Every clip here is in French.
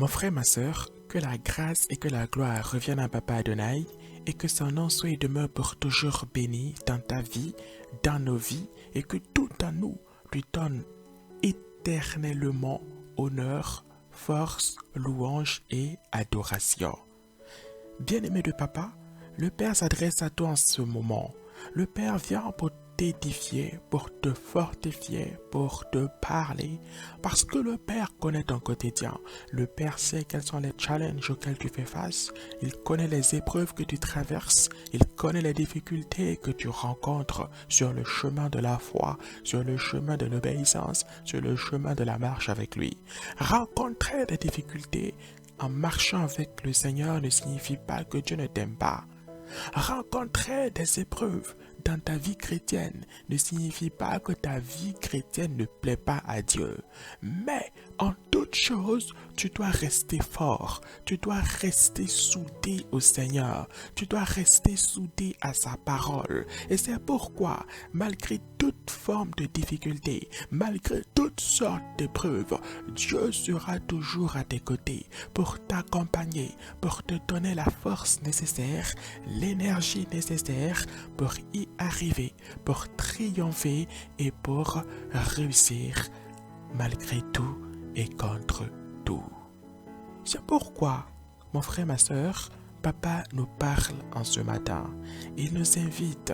Mon frère, ma sœur, que la grâce et que la gloire reviennent à Papa Adonai et que son nom soit et demeure pour toujours béni dans ta vie, dans nos vies et que tout en nous lui donne éternellement honneur, force, louange et adoration. Bien-aimé de Papa, le Père s'adresse à toi en ce moment. Le Père vient pour t'édifier, pour te fortifier, pour te parler, parce que le Père connaît ton quotidien. Le Père sait quels sont les challenges auxquels tu fais face. Il connaît les épreuves que tu traverses. Il connaît les difficultés que tu rencontres sur le chemin de la foi, sur le chemin de l'obéissance, sur le chemin de la marche avec lui. Rencontrer des difficultés en marchant avec le Seigneur ne signifie pas que Dieu ne t'aime pas. Rencontrer des épreuves dans ta vie chrétienne ne signifie pas que ta vie chrétienne ne plaît pas à Dieu. Mais en toute chose, tu dois rester fort, tu dois rester soudé au Seigneur, tu dois rester soudé à sa parole. Et c'est pourquoi, malgré toute forme de difficulté, malgré toutes sortes d'épreuves, Dieu sera toujours à tes côtés pour t'accompagner, pour te donner la force nécessaire, l'énergie nécessaire pour y arriver, pour triompher et pour réussir malgré tout et contre tout. C'est pourquoi, mon frère, ma sœur, Papa nous parle en ce matin. Il nous invite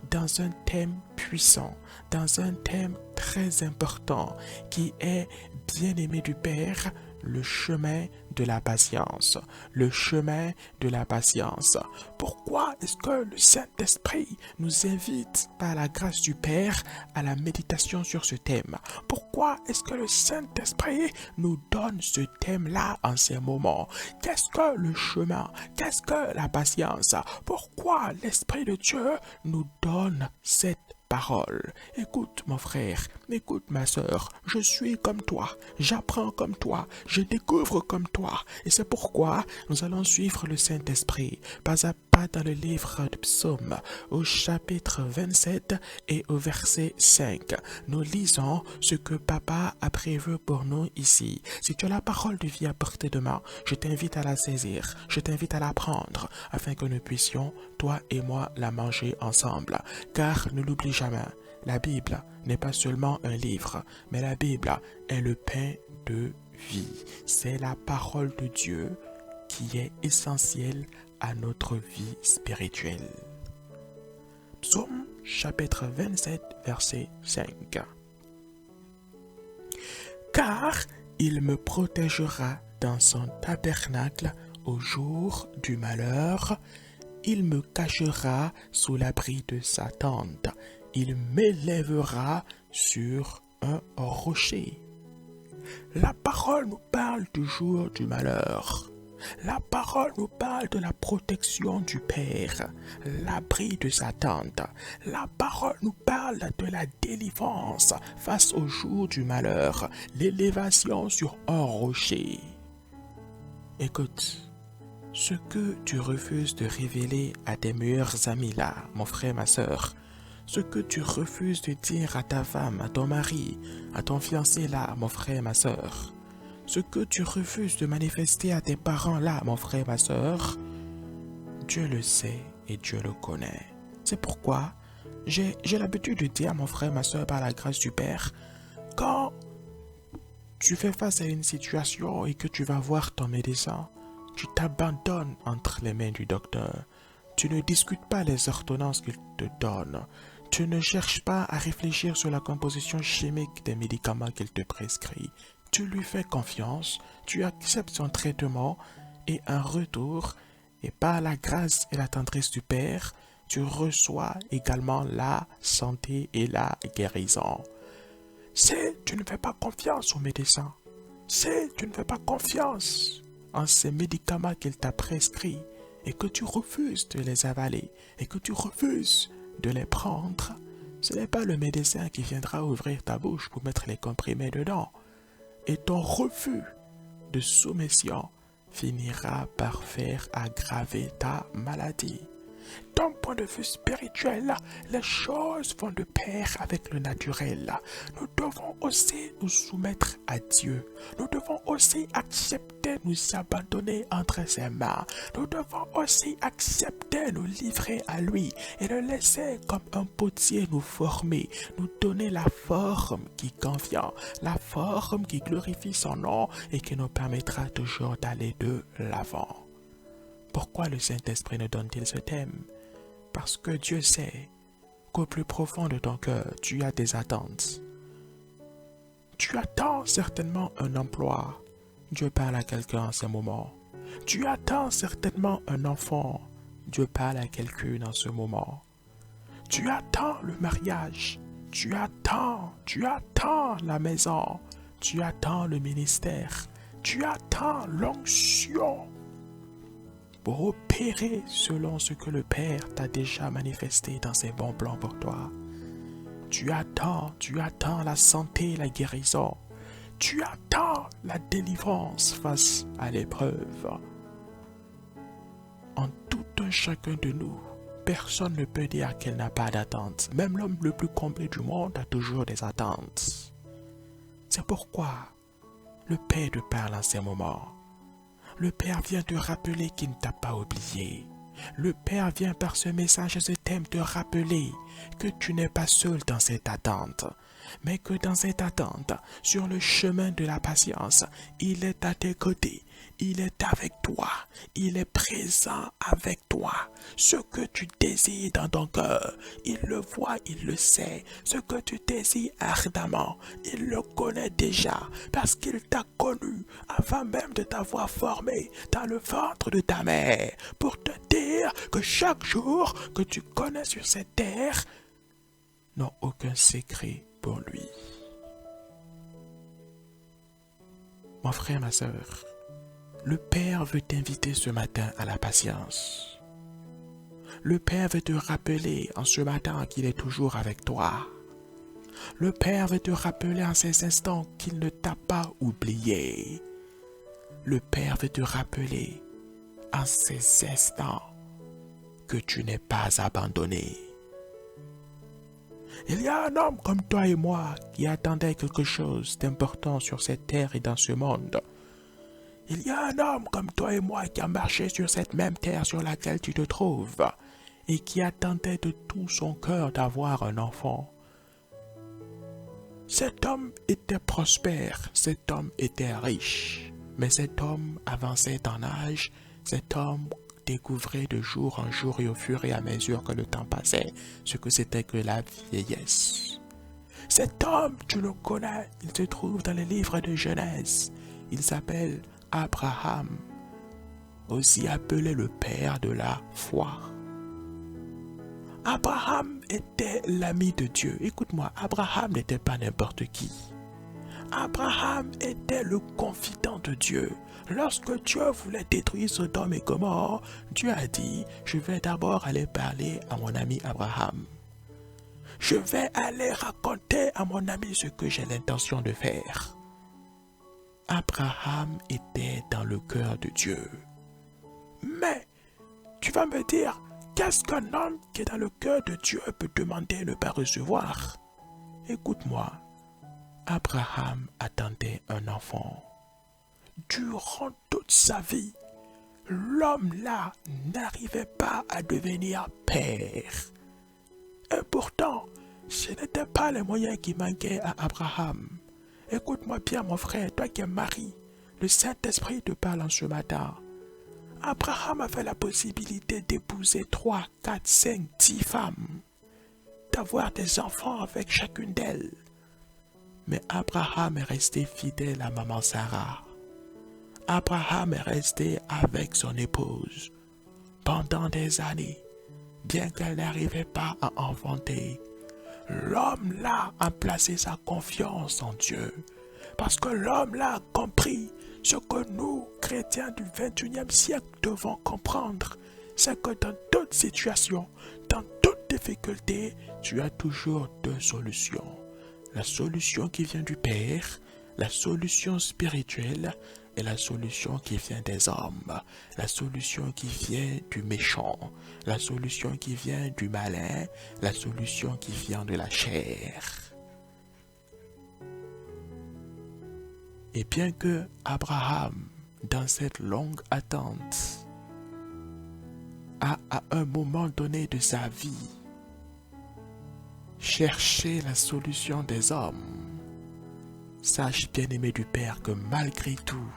dans un thème puissant, dans un thème très important qui est bien-aimé du Père, le chemin de la patience. Le chemin de la patience. Pourquoi est-ce que le Saint-Esprit nous invite par la grâce du Père à la méditation sur ce thème? Pourquoi est-ce que le Saint-Esprit nous donne ce thème-là en ces moments? Qu'est-ce que le chemin? Qu'est-ce que la patience? Pourquoi l'Esprit de Dieu nous donne cette parole? Écoute mon frère, écoute ma sœur, je suis comme toi, j'apprends comme toi, je découvre comme toi. Et c'est pourquoi nous allons suivre le Saint-Esprit, pas à pas dans le livre de Psaume, au chapitre 27 et au verset 5. Nous lisons ce que Papa a prévu pour nous ici. Si tu as la parole de vie à portée de main, je t'invite à la saisir, je t'invite à la prendre, afin que nous puissions, toi et moi, la manger ensemble. Car ne l'oublie jamais, la Bible n'est pas seulement un livre, mais la Bible est le pain de vie. C'est la parole de Dieu qui est essentielle à notre vie spirituelle. Psaume chapitre 27, verset 5. Car il me protégera dans son tabernacle au jour du malheur, il me cachera sous l'abri de sa tente, il m'élèvera sur un rocher. La parole nous parle du jour du malheur. La parole nous parle de la protection du Père, l'abri de sa tente. La parole nous parle de la délivrance face au jour du malheur, l'élévation sur un rocher. Écoute, ce que tu refuses de révéler à tes meilleurs amis là, mon frère, ma sœur, ce que tu refuses de dire à ta femme, à ton mari, à ton fiancé là, mon frère, ma sœur, ce que tu refuses de manifester à tes parents là, mon frère, ma sœur, Dieu le sait et Dieu le connaît. C'est pourquoi j'ai l'habitude de dire, mon frère, ma sœur, par la grâce du Père, quand tu fais face à une situation et que tu vas voir ton médecin, tu t'abandonnes entre les mains du docteur. Tu ne discutes pas les ordonnances qu'il te donne. Tu ne cherches pas à réfléchir sur la composition chimique des médicaments qu'il te prescrit. Tu lui fais confiance, tu acceptes son traitement et en retour, et par la grâce et la tendresse du Père, tu reçois également la santé et la guérison. Si tu ne fais pas confiance au médecin, si tu ne fais pas confiance en ces médicaments qu'il t'a prescrits et que tu refuses de les avaler et que tu refuses de les prendre, ce n'est pas le médecin qui viendra ouvrir ta bouche pour mettre les comprimés dedans. Et ton refus de soumission finira par faire aggraver ta maladie. D'un point de vue spirituel, les choses vont de pair avec le naturel. Nous devons aussi nous soumettre à Dieu. Nous devons aussi accepter nous abandonner entre ses mains. Nous devons aussi accepter nous livrer à lui et le laisser comme un potier nous former, nous donner la forme qui convient, la forme qui glorifie son nom et qui nous permettra toujours d'aller de l'avant. Pourquoi le Saint-Esprit nous donne-t-il ce thème? Parce que Dieu sait qu'au plus profond de ton cœur, tu as des attentes. Tu attends certainement un emploi. Dieu parle à quelqu'un en ce moment. Tu attends certainement un enfant. Dieu parle à quelqu'un en ce moment. Tu attends le mariage. Tu attends la maison. Tu attends le ministère. Tu attends l'onction pour opérer selon ce que le Père t'a déjà manifesté dans ses bons plans pour toi. Tu attends la santé, la guérison. Tu attends la délivrance face à l'épreuve. En tout un chacun de nous, personne ne peut dire qu'elle n'a pas d'attente. Même l'homme le plus comblé du monde a toujours des attentes. C'est pourquoi le Père te parle en ces moments. Le Père vient te rappeler qu'il ne t'a pas oublié. Le Père vient par ce message, ce thème, te rappeler que tu n'es pas seul dans cette attente, mais que dans cette attente, sur le chemin de la patience, il est à tes côtés, il est avec toi, il est présent avec toi. Ce que tu désires dans ton cœur, il le voit, il le sait. Ce que tu désires ardemment, il le connaît déjà, parce qu'il t'a connu avant même de t'avoir formé dans le ventre de ta mère, pour te dire que chaque jour que tu connais sur cette terre n'a aucun secret pour lui. Mon frère, ma sœur, le Père veut t'inviter ce matin à la patience. Le Père veut te rappeler en ce matin qu'il est toujours avec toi. Le Père veut te rappeler en ces instants qu'il ne t'a pas oublié. Le Père veut te rappeler en ces instants que tu n'es pas abandonné. Il y a un homme comme toi et moi qui attendait quelque chose d'important sur cette terre et dans ce monde. Il y a un homme comme toi et moi qui a marché sur cette même terre sur laquelle tu te trouves et qui attendait de tout son cœur d'avoir un enfant. Cet homme était prospère, cet homme était riche, mais cet homme avançait en âge, cet homme découvrait de jour en jour et au fur et à mesure que le temps passait ce que c'était que la vieillesse. Cet homme, tu le connais, il se trouve dans les livres de Genèse, il s'appelle Abraham, aussi appelé le père de la foi. Abraham était l'ami de Dieu. Écoute-moi, Abraham n'était pas n'importe qui. Abraham était le confident de Dieu. Lorsque Dieu voulait détruire Sodome et Gomorrhe, Dieu a dit, je vais d'abord aller parler à mon ami Abraham. Je vais aller raconter à mon ami ce que j'ai l'intention de faire. Abraham était dans le cœur de Dieu. Mais, tu vas me dire, qu'est-ce qu'un homme qui est dans le cœur de Dieu peut demander et ne pas recevoir? Écoute-moi, Abraham attendait un enfant. Durant toute sa vie, l'homme-là n'arrivait pas à devenir père. Et pourtant, ce n'était pas les moyens qui manquaient à Abraham. Écoute-moi bien, mon frère, toi qui es mari, le Saint-Esprit te parle en ce matin. Abraham avait la possibilité d'épouser 3, 4, 5, 10 femmes, d'avoir des enfants avec chacune d'elles. Mais Abraham est resté fidèle à maman Sarah. Abraham est resté avec son épouse pendant des années, bien qu'elle n'arrivait pas à enfanter. L'homme-là a placé sa confiance en Dieu, parce que l'homme-là a compris ce que nous, chrétiens du 21e siècle, devons comprendre, c'est que dans toute situation, dans toute difficulté, tu as toujours deux solutions. La solution qui vient du Père, La solution spirituelle est la solution qui vient des hommes, la solution qui vient du méchant, la solution qui vient du malin, la solution qui vient de la chair. Et bien que Abraham, dans cette longue attente, a à un moment donné de sa vie cherché la solution des hommes, sache, bien-aimé du Père, que malgré tout,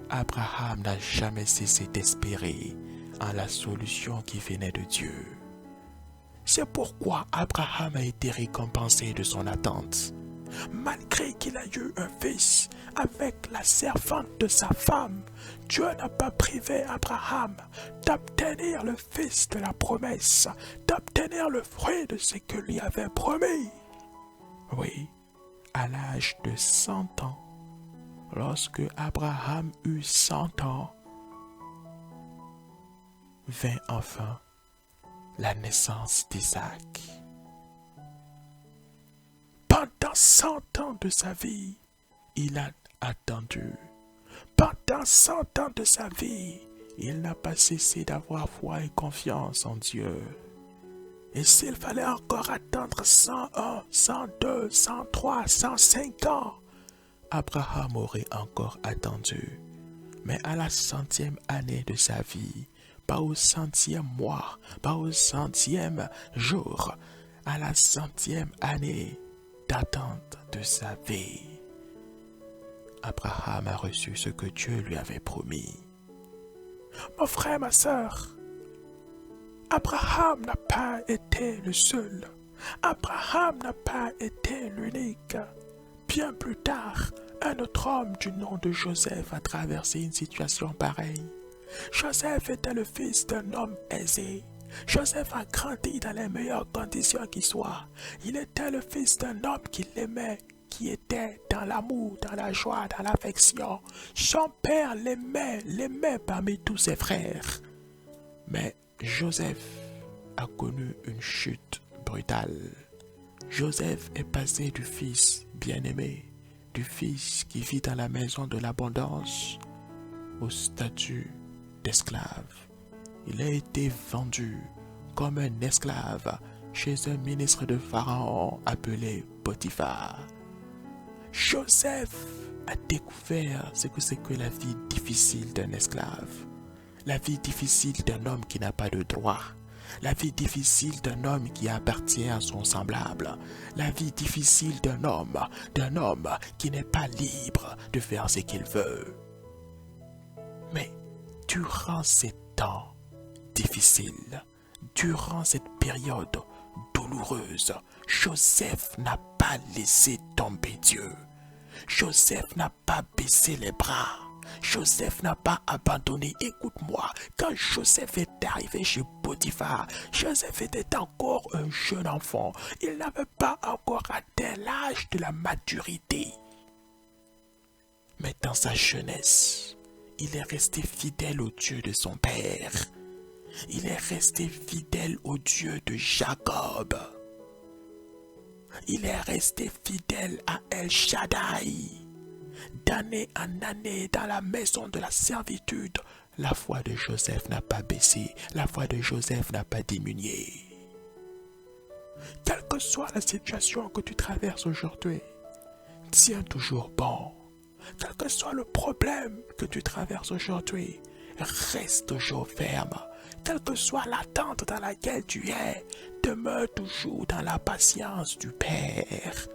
Abraham n'a jamais cessé d'espérer en la solution qui venait de Dieu. C'est pourquoi Abraham a été récompensé de son attente. Malgré qu'il a eu un fils avec la servante de sa femme, Dieu n'a pas privé Abraham d'obtenir le fils de la promesse, d'obtenir le fruit de ce que lui avait promis. Oui, à l'âge de 100 ans, lorsque Abraham eut 100 ans, vint enfin la naissance d'Isaac. Pendant 100 ans de sa vie, il a attendu. Pendant 100 ans de sa vie, il n'a pas cessé d'avoir foi et confiance en Dieu. Et s'il fallait encore attendre 101, 102, 103, 105 ans, Abraham aurait encore attendu. Mais à la 100e année de sa vie, pas au 100e mois, pas au 100e jour, à la 100e année d'attente de sa vie, Abraham a reçu ce que Dieu lui avait promis. Mon frère, ma sœur, Abraham n'a pas été le seul. Abraham n'a pas été l'unique. Bien plus tard, un autre homme du nom de Joseph a traversé une situation pareille. Joseph était le fils d'un homme aisé. Joseph a grandi dans les meilleures conditions qui soient. Il était le fils d'un homme qui l'aimait, qui était dans l'amour, dans la joie, dans l'affection. Son père l'aimait parmi tous ses frères. Mais Joseph a connu une chute brutale. Joseph est passé du fils bien-aimé, du fils qui vit dans la maison de l'abondance, au statut d'esclave. Il a été vendu comme un esclave chez un ministre de Pharaon appelé Potiphar. Joseph a découvert ce que c'est que la vie difficile d'un esclave, la vie difficile d'un homme qui n'a pas de droit, la vie difficile d'un homme qui appartient à son semblable, la vie difficile d'un homme qui n'est pas libre de faire ce qu'il veut. Mais durant ces temps difficiles, durant cette période douloureuse, Joseph n'a pas laissé tomber Dieu. Joseph n'a pas baissé les bras. Joseph n'a pas abandonné. Écoute-moi, quand Joseph est arrivé chez Potiphar, Joseph était encore un jeune enfant. Il n'avait pas encore atteint l'âge de la maturité. Mais dans sa jeunesse, il est resté fidèle au Dieu de son père. Il est resté fidèle au Dieu de Jacob. Il est resté fidèle à El Shaddai. D'année en année, dans la maison de la servitude, la foi de Joseph n'a pas baissé, la foi de Joseph n'a pas diminué. Quelle que soit la situation que tu traverses aujourd'hui, tiens toujours bon. Quel que soit le problème que tu traverses aujourd'hui, reste toujours ferme. Quelle que soit l'attente dans laquelle tu es, demeure toujours dans la patience du Père.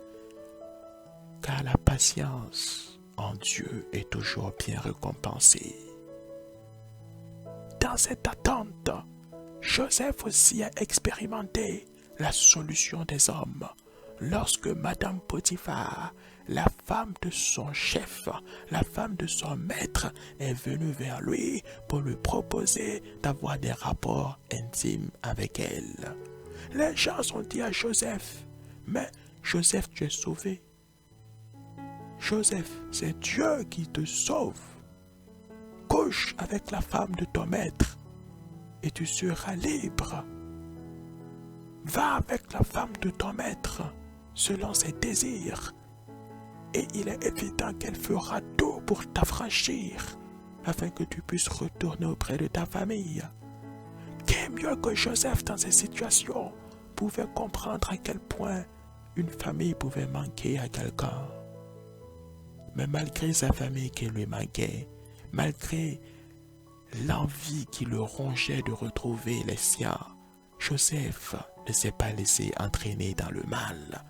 Car la patience en Dieu est toujours bien récompensée. Dans cette attente, Joseph aussi a expérimenté la solution des hommes. Lorsque Madame Potiphar, la femme de son chef, la femme de son maître, est venue vers lui pour lui proposer d'avoir des rapports intimes avec elle. Les gens ont dit à Joseph, mais Joseph, tu es sauvé. Joseph, c'est Dieu qui te sauve. Couche avec la femme de ton maître et tu seras libre. Va avec la femme de ton maître selon ses désirs. Mais Joseph, Et il est évident qu'elle fera tout pour t'affranchir, afin que tu puisses retourner auprès de ta famille. Qui mieux que Joseph dans ces situations pouvait comprendre à quel point une famille pouvait manquer à quelqu'un. Mais malgré sa famille qui lui manquait, malgré l'envie qui le rongeait de retrouver les siens, Joseph ne s'est pas laissé entraîner dans le mal.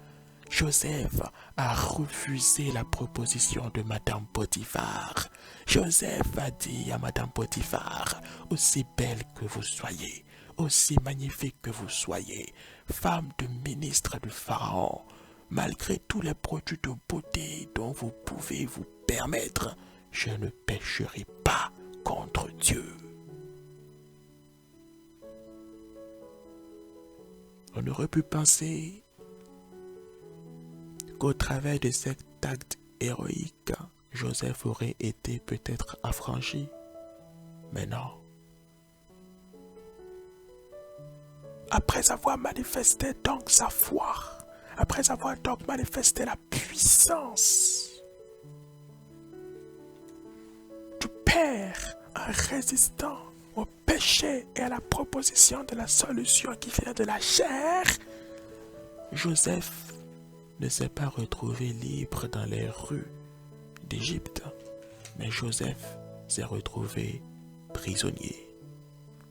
Joseph a refusé la proposition de Madame Potiphar. Joseph a dit à Madame Potiphar, aussi belle que vous soyez, aussi magnifique que vous soyez, femme de ministre du Pharaon, malgré tous les produits de beauté dont vous pouvez vous permettre, je ne pécherai pas contre Dieu. On aurait pu penser qu'au travers de cet acte héroïque, Joseph aurait été peut-être affranchi. Mais non. Après avoir manifesté donc sa foi, après avoir donc manifesté la puissance du Père en résistant au péché et à la proposition de la solution qui vient de la chair, Joseph ne s'est pas retrouvé libre dans les rues d'Égypte, mais Joseph s'est retrouvé prisonnier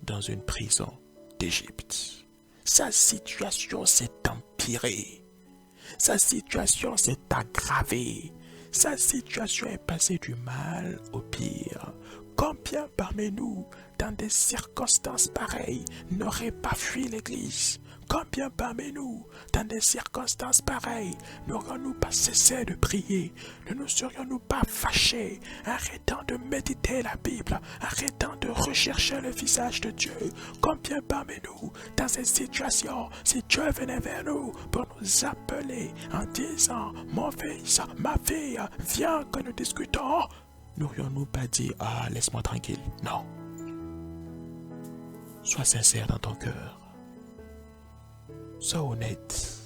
dans une prison d'Égypte. Sa situation s'est empirée, sa situation s'est aggravée, sa situation est passée du mal au pire. Combien parmi nous, dans des circonstances pareilles, n'auraient pas fui l'église? Combien parmi nous, dans des circonstances pareilles, n'aurions-nous pas cessé de prier? Ne nous serions-nous pas fâchés, arrêtant de méditer la Bible, arrêtant de rechercher le visage de Dieu? Combien parmi nous, dans ces situations, si Dieu venait vers nous pour nous appeler en disant « Mon fils, ma fille, viens que nous discutons », n'aurions-nous pas dit « Ah, laisse-moi tranquille ». Non. Sois sincère dans ton cœur. Sois honnête.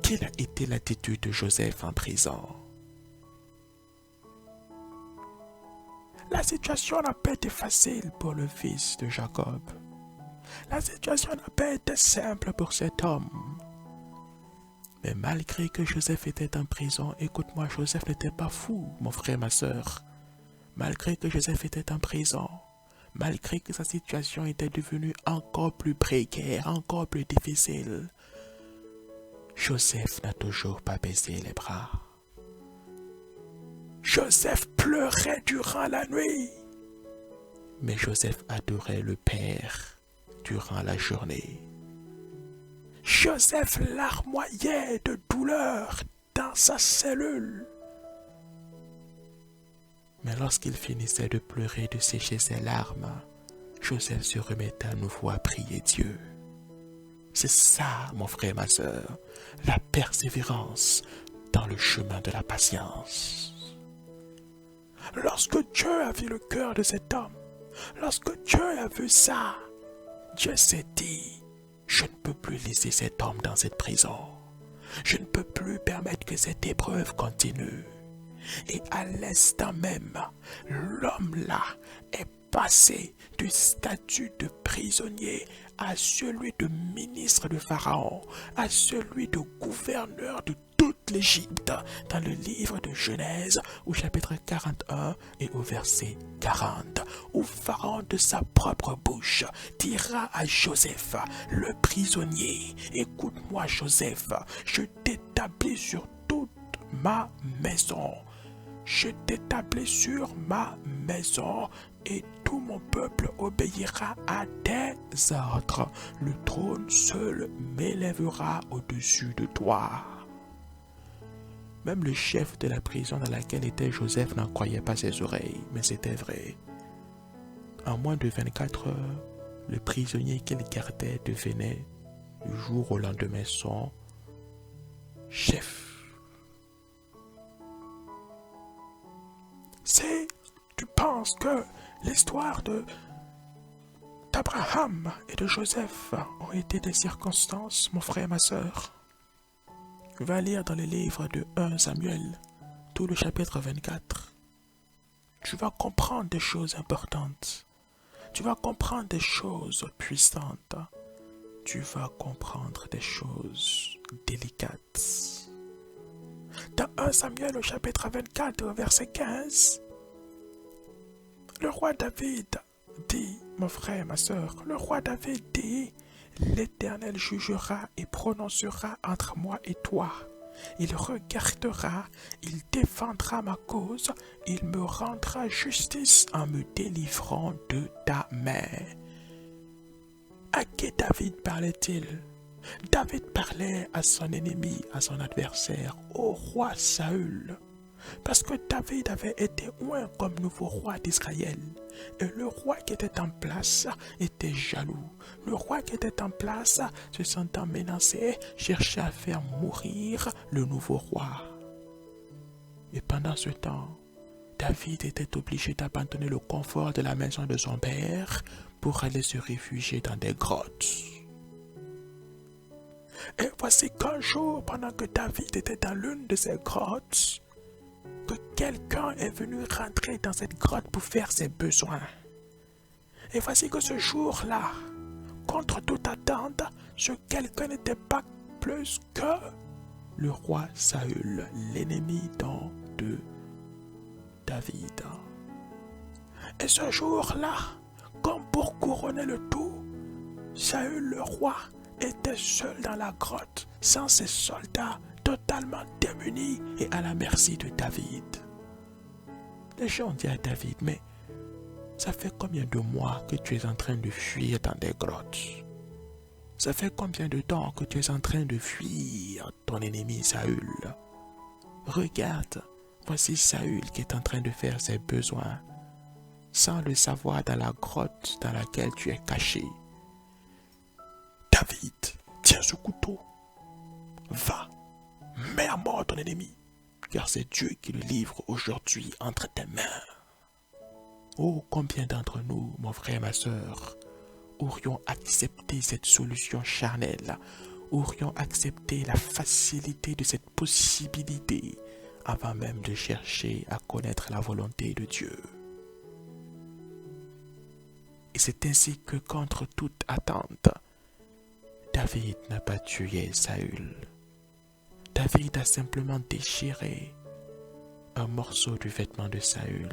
Quelle a été l'attitude de Joseph en prison? La situation n'a pas été facile pour le fils de Jacob. La situation n'a pas été simple pour cet homme. Mais malgré que Joseph était en prison, écoute-moi, Joseph n'était pas fou, mon frère, ma soeur. Malgré que Joseph était en prison, malgré que sa situation était devenue encore plus précaire, encore plus difficile, Joseph n'a toujours pas baissé les bras. Joseph pleurait durant la nuit, mais Joseph adorait le Père durant la journée. Joseph larmoyait de douleur dans sa cellule. Mais lorsqu'il finissait de pleurer, de sécher ses larmes, Joseph se remettait à nouveau à prier Dieu. C'est ça, mon frère, ma soeur, la persévérance dans le chemin de la patience. Lorsque Dieu a vu le cœur de cet homme, lorsque Dieu a vu ça, Dieu s'est dit, je ne peux plus laisser cet homme dans cette prison. Je ne peux plus permettre que cette épreuve continue. Et à l'instant même, l'homme-là est passé du statut de prisonnier à celui de ministre de Pharaon, à celui de gouverneur de toute l'Égypte, dans le livre de Genèse, au chapitre 41 et au verset 40, où Pharaon de sa propre bouche dira à Joseph, le prisonnier, écoute-moi Joseph, je t'établis sur toute ma maison. Je t'établis sur ma maison et tout mon peuple obéira à tes ordres. Le trône seul m'élèvera au-dessus de toi. Même le chef de la prison dans laquelle était Joseph n'en croyait pas ses oreilles, mais c'était vrai. En moins de 24 heures, le prisonnier qu'il gardait devenait du jour au lendemain son chef. Si tu penses que l'histoire d'Abraham et de Joseph ont été des circonstances, mon frère et ma soeur, Va lire dans les livres de 1 Samuel, tout le chapitre 24. Tu vas comprendre des choses importantes. Tu vas comprendre des choses puissantes. Tu vas comprendre des choses délicates. Dans 1 Samuel au chapitre 24, verset 15, le roi David dit, mon frère, ma soeur, le roi David dit, l'Éternel jugera et prononcera entre moi et toi. Il regardera, il défendra ma cause, il me rendra justice en me délivrant de ta main. À qui David parlait-il? David parlait à son ennemi, à son adversaire, au roi Saül. Parce que David avait été oint comme nouveau roi d'Israël. Et le roi qui était en place était jaloux. Le roi qui était en place, se sentant menacé, cherchait à faire mourir le nouveau roi. Et pendant ce temps, David était obligé d'abandonner le confort de la maison de son père pour aller se réfugier dans des grottes. Et voici qu'un jour, pendant que David était dans l'une de ces grottes, que quelqu'un est venu rentrer dans cette grotte pour faire ses besoins. Et voici que ce jour-là, contre toute attente, ce quelqu'un n'était pas plus que le roi Saül, l'ennemi de David. Et ce jour-là, comme pour couronner le tout, Saül le roi était seul dans la grotte, sans ses soldats, totalement démunis et à la merci de David. Les gens disent à David, mais ça fait combien de mois que tu es en train de fuir dans des grottes? Ça fait combien de temps que tu es en train de fuir ton ennemi Saül? Regarde, voici Saül qui est en train de faire ses besoins, sans le savoir dans la grotte dans laquelle tu es caché. David, tiens ce couteau, va, mets à mort ton ennemi, car c'est Dieu qui le livre aujourd'hui entre tes mains. Oh, combien d'entre nous, mon frère, ma soeur, aurions accepté cette solution charnelle, aurions accepté la facilité de cette possibilité avant même de chercher à connaître la volonté de Dieu. Et c'est ainsi que, contre toute attente, David n'a pas tué Saül. David a simplement déchiré un morceau du vêtement de Saül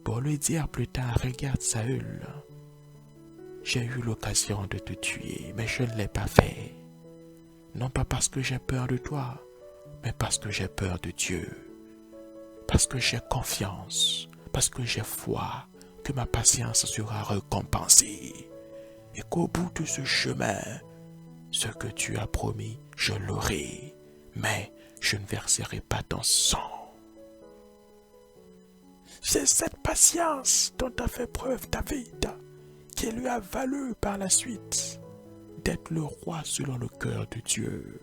pour lui dire plus tard, regarde Saül, j'ai eu l'occasion de te tuer, mais je ne l'ai pas fait. Non pas parce que j'ai peur de toi, mais parce que j'ai peur de Dieu. Parce que j'ai confiance, parce que j'ai foi que ma patience sera récompensée. Et qu'au bout de ce chemin, ce que tu as promis, je l'aurai, mais je ne verserai pas ton sang. C'est cette patience dont a fait preuve David, qui lui a valu par la suite d'être le roi selon le cœur de Dieu.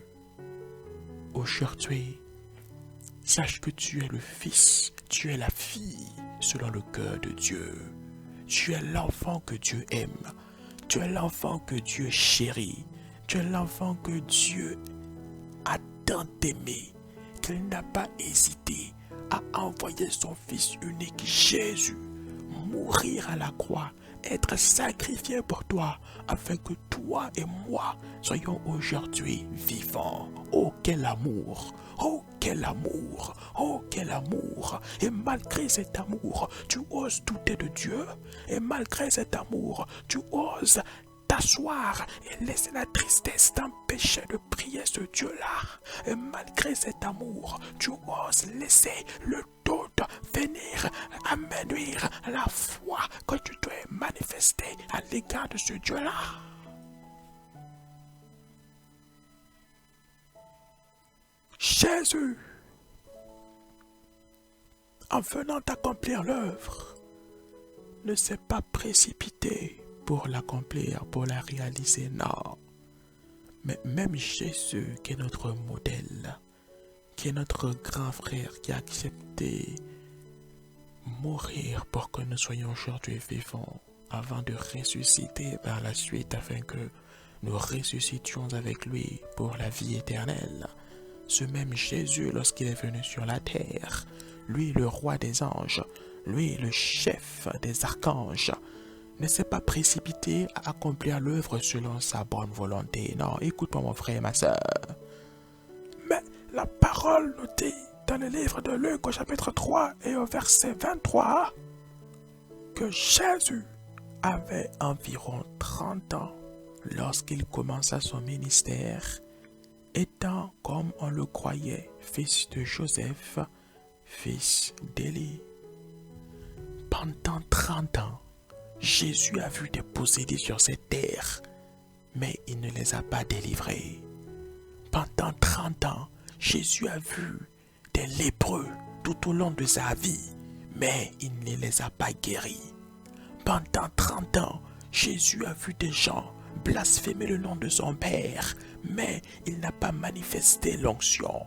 Aujourd'hui, sache que tu es le fils, tu es la fille selon le cœur de Dieu. Tu es l'enfant que Dieu aime. Tu es l'enfant que Dieu chérit. Tu es l'enfant que Dieu a tant aimé qu'il n'a pas hésité à envoyer son Fils unique Jésus mourir à la croix, être sacrifié pour toi, afin que toi et moi soyons aujourd'hui vivants. Oh, quel amour! Oh, quel amour! Oh, quel amour! Et malgré cet amour, tu oses douter de Dieu. Et malgré cet amour, tu oses t'asseoir et laisser la tristesse t'empêcher de prier ce Dieu-là. Et malgré cet amour, tu oses laisser le doute venir amenuire la foi que tu dois manifester à l'égard de ce Dieu-là. Jésus, en venant d'accomplir l'œuvre, ne s'est pas précipité pour l'accomplir, pour la réaliser, non. Mais même Jésus, qui est notre modèle, qui est notre grand frère, qui a accepté mourir pour que nous soyons aujourd'hui vivants, avant de ressusciter par la suite, afin que nous ressuscitions avec lui pour la vie éternelle. Ce même Jésus, lorsqu'il est venu sur la terre, lui le roi des anges, lui le chef des archanges, ne s'est pas précipité à accomplir l'œuvre selon sa bonne volonté. Non, écoute-moi mon frère et ma soeur. Mais la parole nous dit dans le livre de Luc au chapitre 3 et au verset 23 que Jésus avait environ 30 ans lorsqu'il commença son ministère, étant, comme on le croyait, fils de Joseph, fils d'Élie. Pendant 30 ans, Jésus a vu des possédés sur cette terre, mais il ne les a pas délivrés. Pendant 30 ans, Jésus a vu des lépreux tout au long de sa vie, mais il ne les a pas guéris. Pendant 30 ans, Jésus a vu des gens blasphémer le nom de son Père, mais il n'a pas manifesté l'onction.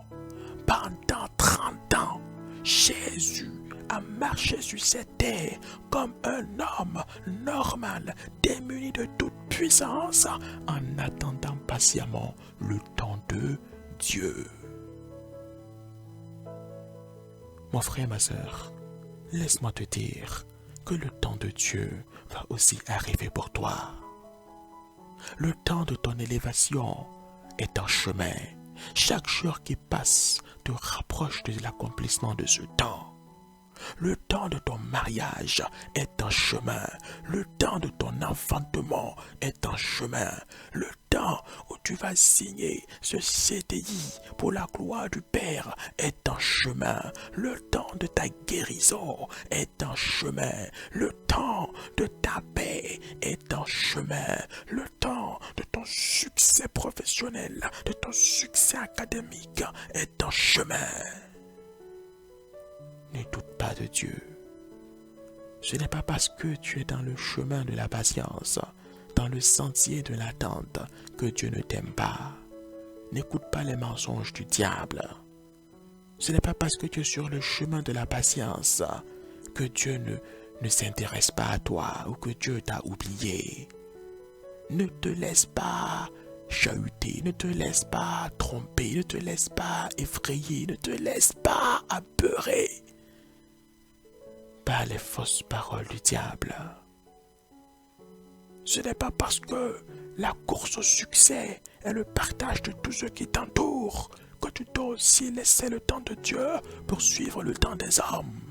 Pendant 30 ans, Jésus a marché sur cette terre comme un homme normal, démuni de toute puissance, en attendant patiemment le temps de Dieu. Mon frère, ma soeur, laisse-moi te dire que le temps de Dieu va aussi arriver pour toi. Le temps de ton élévation est en chemin. Chaque jour qui passe te rapproche de l'accomplissement de ce temps. Le temps de ton mariage est en chemin. Le temps de ton enfantement est en chemin. Le temps où tu vas signer ce CDI pour la gloire du Père est en chemin. Le temps de ta guérison est en chemin. Le temps de ta paix est en chemin. Le temps de ton succès professionnel, de ton succès académique est en chemin. Ne doute pas de Dieu. Ce n'est pas parce que tu es dans le chemin de la patience, dans le sentier de l'attente, que Dieu ne t'aime pas. N'écoute pas les mensonges du diable. Ce n'est pas parce que tu es sur le chemin de la patience que Dieu ne s'intéresse pas à toi ou que Dieu t'a oublié. Ne te laisse pas chahuter, ne te laisse pas tromper, ne te laisse pas effrayer, ne te laisse pas apeurer par les fausses paroles du diable. Ce n'est pas parce que la course au succès est le partage de tous ceux qui t'entourent que tu dois aussi laisser le temps de Dieu pour suivre le temps des hommes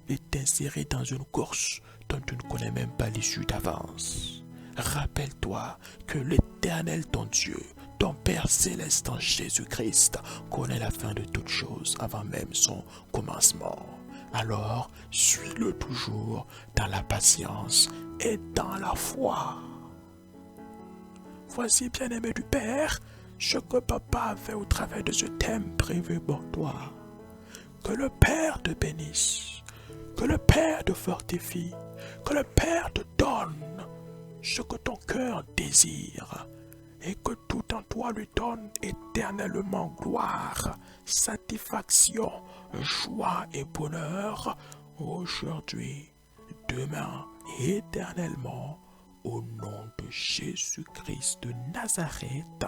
et t'insérer dans une course dont tu ne connais même pas l'issue d'avance. Rappelle-toi que l'Éternel ton Dieu, ton Père céleste en Jésus-Christ, connaît la fin de toutes choses avant même son commencement. Alors, suis-le toujours dans la patience et dans la foi. Voici, bien-aimé du Père, ce que Papa a fait au travers de ce thème prévu pour toi. Que le Père te bénisse, que le Père te fortifie, que le Père te donne ce que ton cœur désire et que tout en toi lui donne éternellement gloire, satisfaction, joie et bonheur aujourd'hui, demain et éternellement, au nom de Jésus-Christ de Nazareth.